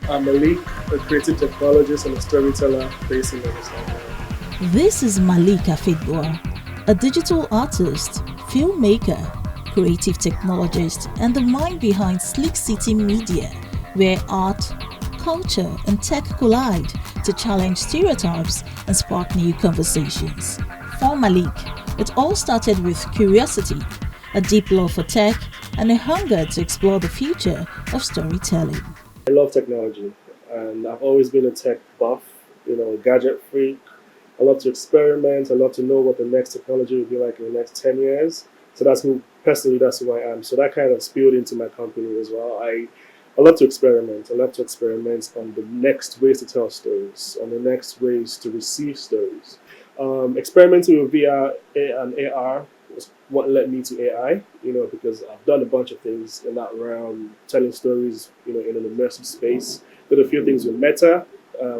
I'm Malik, a creative technologist and a storyteller based in Lagos, Nigeria. This is Malik Afegbua, a digital artist, filmmaker, creative technologist, and the mind behind Slick City Media, where art, culture, and tech collide to challenge stereotypes and spark new conversations. For Malik, it all started with curiosity, a deep love for tech, and a hunger to explore the future of storytelling. I love technology, and I've always been a tech buff, a gadget freak. I love to experiment. I love to know what the next technology will be like in the next 10 years. So that's who I am. So that kind of spilled into my company as well. I love to experiment. I love to experiment on the next ways to tell stories, on the next ways to receive stories. Experimenting with VR and AR was what led me to AI, because I've done a bunch of things in that realm, telling stories, in an immersive space. Did a few things with Meta,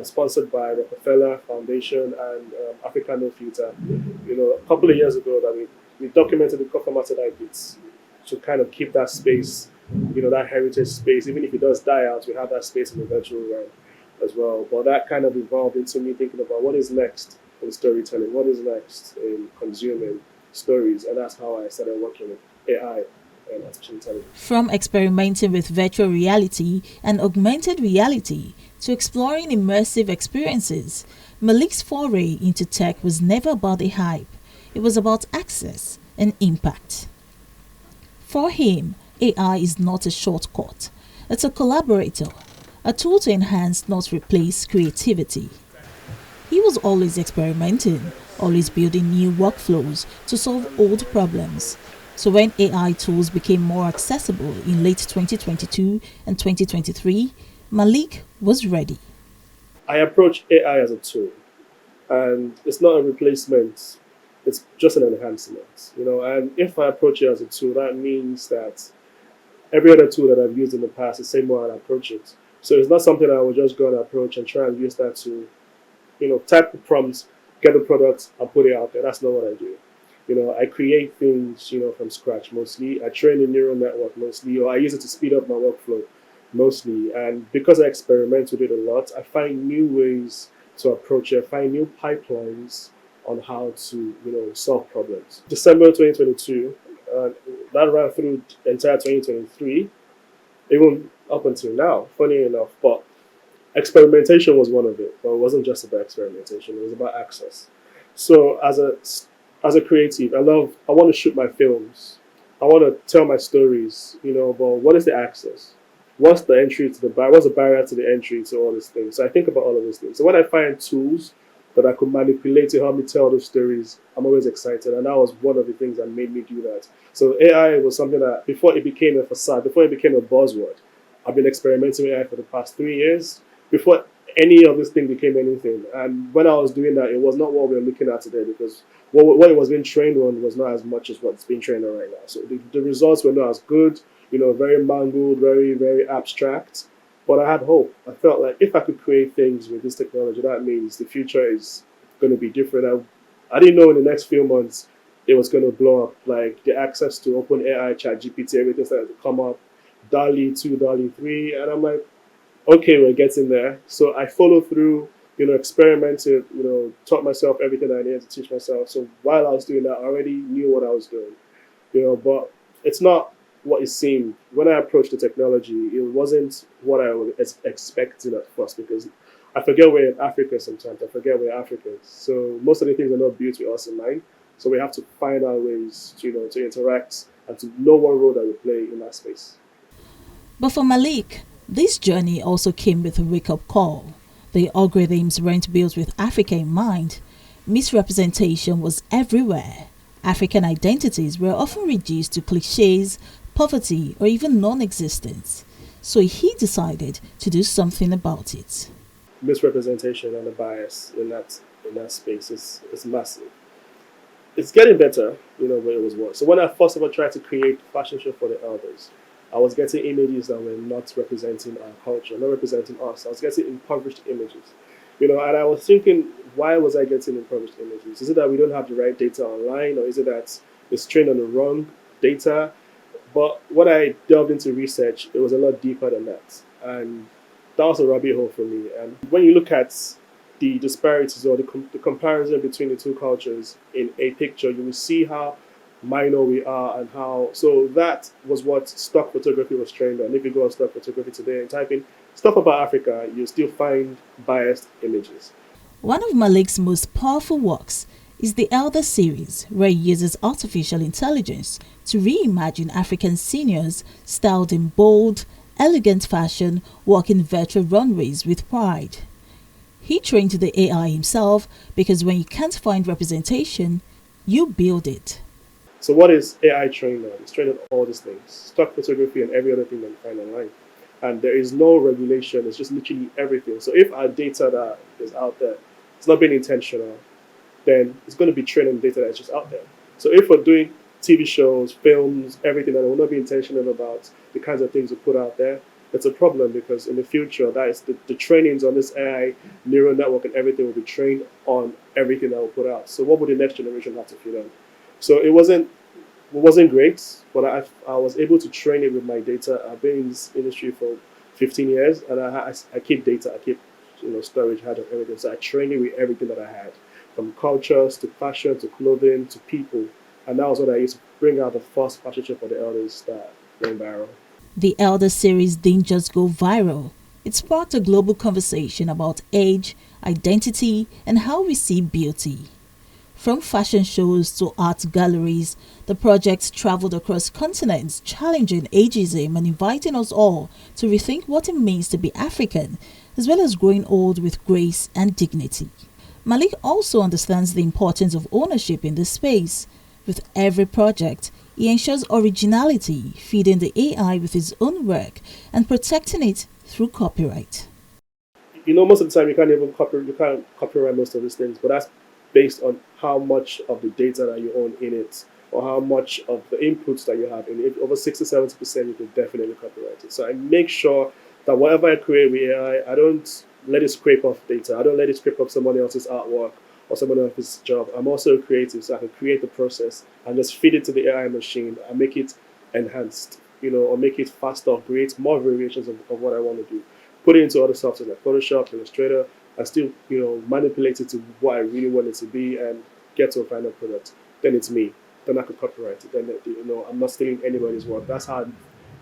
sponsored by Rockefeller Foundation and Africa No Filter. A couple of years ago that we documented the formatted bits to kind of keep that space, that heritage space. Even if it does die out, we have that space in the virtual realm as well. But that kind of evolved into me thinking about what is next in storytelling, what is next in consuming stories, and that's how I started working with AI and artificial intelligence. From experimenting with virtual reality and augmented reality to exploring immersive experiences, Malik's foray into tech was never about the hype, it was about access and impact. For him, AI is not a shortcut, it's a collaborator, a tool to enhance, not replace, creativity. He was always experimenting, always building new workflows to solve old problems. So when AI tools became more accessible in late 2022 and 2023, Malik was ready. I approach AI as a tool, and it's not a replacement. It's just an enhancement, And if I approach it as a tool, that means that every other tool that I've used in the past, the same way I approach it. So it's not something I will just go and approach and try and use that to, type the prompts, get the product, and put it out there. That's not what I do. I create things, from scratch mostly. I train a neural network mostly, or I use it to speed up my workflow mostly. And because I experiment with it a lot, I find new ways to approach it. I find new pipelines on how to, solve problems. December 2022, that ran through the entire 2023, even up until now, funny enough. But experimentation was one of it, but it wasn't just about experimentation, it was about access. So as a creative, I want to shoot my films. I want to tell my stories, but what is the access? What's the entry to the bar? What's the barrier to the entry to all these things? So I think about all of these things. So when I find tools that I could manipulate to help me tell those stories, I'm always excited. And that was one of the things that made me do that. So AI was something that before it became a facade, before it became a buzzword, I've been experimenting with AI for the past 3 years. Before any of this thing became anything. And when I was doing that, it was not what we're looking at today because what it was being trained on was not as much as what's being trained on right now. So the results were not as good, very mangled, very, very abstract. But I had hope. I felt like if I could create things with this technology, that means the future is going to be different. I didn't know in the next few months it was going to blow up. Like the access to OpenAI, ChatGPT, everything started to come up. DALI 2, DALI 3. And I'm like, okay, we're getting there. So I followed through, experimented, taught myself everything I needed to teach myself. So while I was doing that, I already knew what I was doing, but it's not what it seemed. When I approached the technology, it wasn't what I was expecting at first because I forget we're in Africa sometimes. I forget we're Africans. So most of the things are not built with us in mind. So we have to find our ways, to interact and to know what role that we play in that space. But for Malik, this journey also came with a wake up call. The algorithms weren't built with Africa in mind. Misrepresentation was everywhere. African identities were often reduced to cliches, poverty, or even non existence. So he decided to do something about it. Misrepresentation and the bias in that space is massive. It's getting better, but it was worse. So when I first ever tried to create a fashion show for the elders, I was getting images that were not representing our culture, not representing us. I was getting impoverished images, and I was thinking, why was I getting impoverished images? Is it that we don't have the right data online, or is it that it's trained on the wrong data? But when I delved into research, it was a lot deeper than that. And that was a rabbit hole for me. And when you look at the disparities or the comparison between the two cultures in a picture, you will see how minor we are and how. So that was what stock photography was trained on. If you go on stock photography today and type in stuff about Africa, you'll still find biased images. One of Malik's most powerful works is the Elder series, where he uses artificial intelligence to reimagine African seniors styled in bold, elegant fashion, walking virtual runways with pride. He trained the AI himself because when you can't find representation, you build it. So what is AI trained on? It's trained on all these things, stock photography and every other thing that you find online. And there is no regulation. It's just literally everything. So if our data that is out there, it's not being intentional, then it's going to be trained on data that's just out there. So if we're doing TV shows, films, everything that will not be intentional about the kinds of things we put out there, that's a problem because in the future, that is the trainings on this AI neural network and everything will be trained on everything that we'll put out. So what would the next generation have to feed on? So it wasn't great, but I was able to train it with my data. I've been in this industry for 15 years, and I keep data, I keep storage, had of everything. So I trained it with everything that I had, from cultures to fashion to clothing to people, and that was what I used to bring out the first fashion show for the elders that went viral. The Elder series didn't just go viral. It sparked a global conversation about age, identity, and how we see beauty. From fashion shows to art galleries, the project traveled across continents, challenging ageism and inviting us all to rethink what it means to be African, as well as growing old with grace and dignity. Malik also understands the importance of ownership in this space. With every project, he ensures originality, feeding the AI with his own work and protecting it through copyright. Most of the time you can't copyright most of these things, but that's based on how much of the data that you own in it or how much of the inputs that you have in it. If over 60-70%, you can definitely copyright it. So I make sure that whatever I create with AI, I don't let it scrape off data. I don't let it scrape up someone else's artwork or someone else's job. I'm also creative, so I can create the process and just feed it to the AI machine and make it enhanced, or make it faster or create more variations of what I want to do. Put it into other software like Photoshop, Illustrator, and still, manipulate it to what I really want it to be and get to a final product. Then it's me. Then I could copyright it. Then, I'm not stealing anybody's work. That's how I've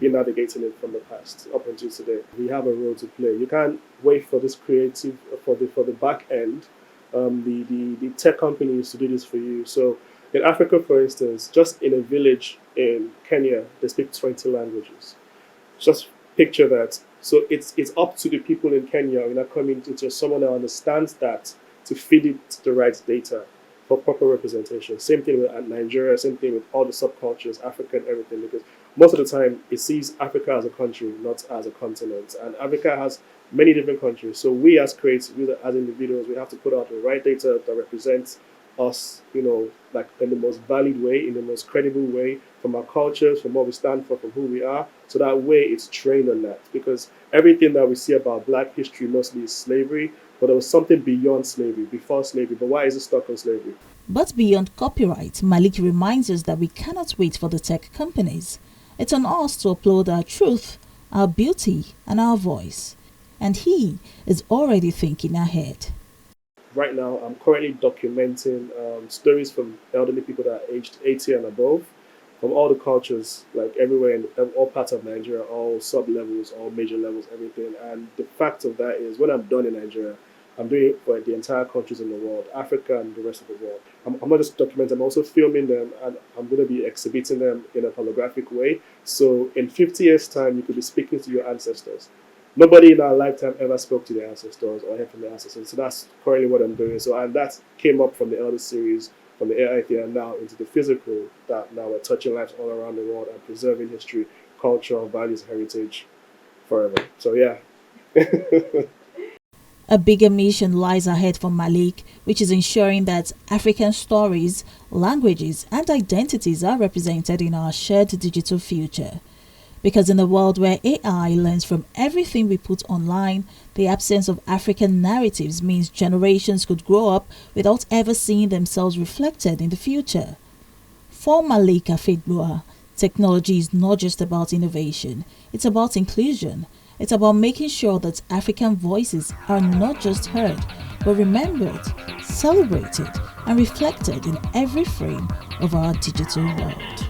been navigating it from the past up until today. We have a role to play. You can't wait for this creative, for the back end, the tech companies to do this for you. So in Africa, for instance, just in a village in Kenya, they speak 20 languages. Just picture that. So it's up to the people in Kenya, in our community, to someone that understands that to feed it the right data for proper representation. Same thing with Nigeria, same thing with all the subcultures, Africa and everything, because most of the time it sees Africa as a country, not as a continent. And Africa has many different countries. So we as creators, as individuals, we have to put out the right data that represents us, like in the most valid way, in the most credible way, from our cultures, from what we stand for, from who we are. So that way it's trained on that. Because everything that we see about Black history mostly is slavery, but there was something beyond slavery, before slavery. But why is it stuck on slavery? But beyond copyright, Malik reminds us that we cannot wait for the tech companies. It's on us to upload our truth, our beauty, and our voice. And he is already thinking ahead. Right now, I'm currently documenting stories from elderly people that are aged 80 and above, from all the cultures, like everywhere in all parts of Nigeria, all sub-levels, all major levels, everything. And the fact of that is, when I'm done in Nigeria, I'm doing it for the entire countries in the world, Africa and the rest of the world. I'm not just documenting, I'm also filming them, and I'm going to be exhibiting them in a holographic way. So in 50 years' time, you could be speaking to your ancestors. Nobody in our lifetime ever spoke to their ancestors or heard from their ancestors. So that's currently what I'm doing. So, and that came up from the Elder series, from the AI theater now into the physical, that now we're touching lives all around the world and preserving history, culture, values, heritage forever. So yeah. A bigger mission lies ahead for Malik, which is ensuring that African stories, languages, and identities are represented in our shared digital future. Because in a world where AI learns from everything we put online, the absence of African narratives means generations could grow up without ever seeing themselves reflected in the future. For Malik Afegbua, technology is not just about innovation, it's about inclusion. It's about making sure that African voices are not just heard, but remembered, celebrated, and reflected in every frame of our digital world.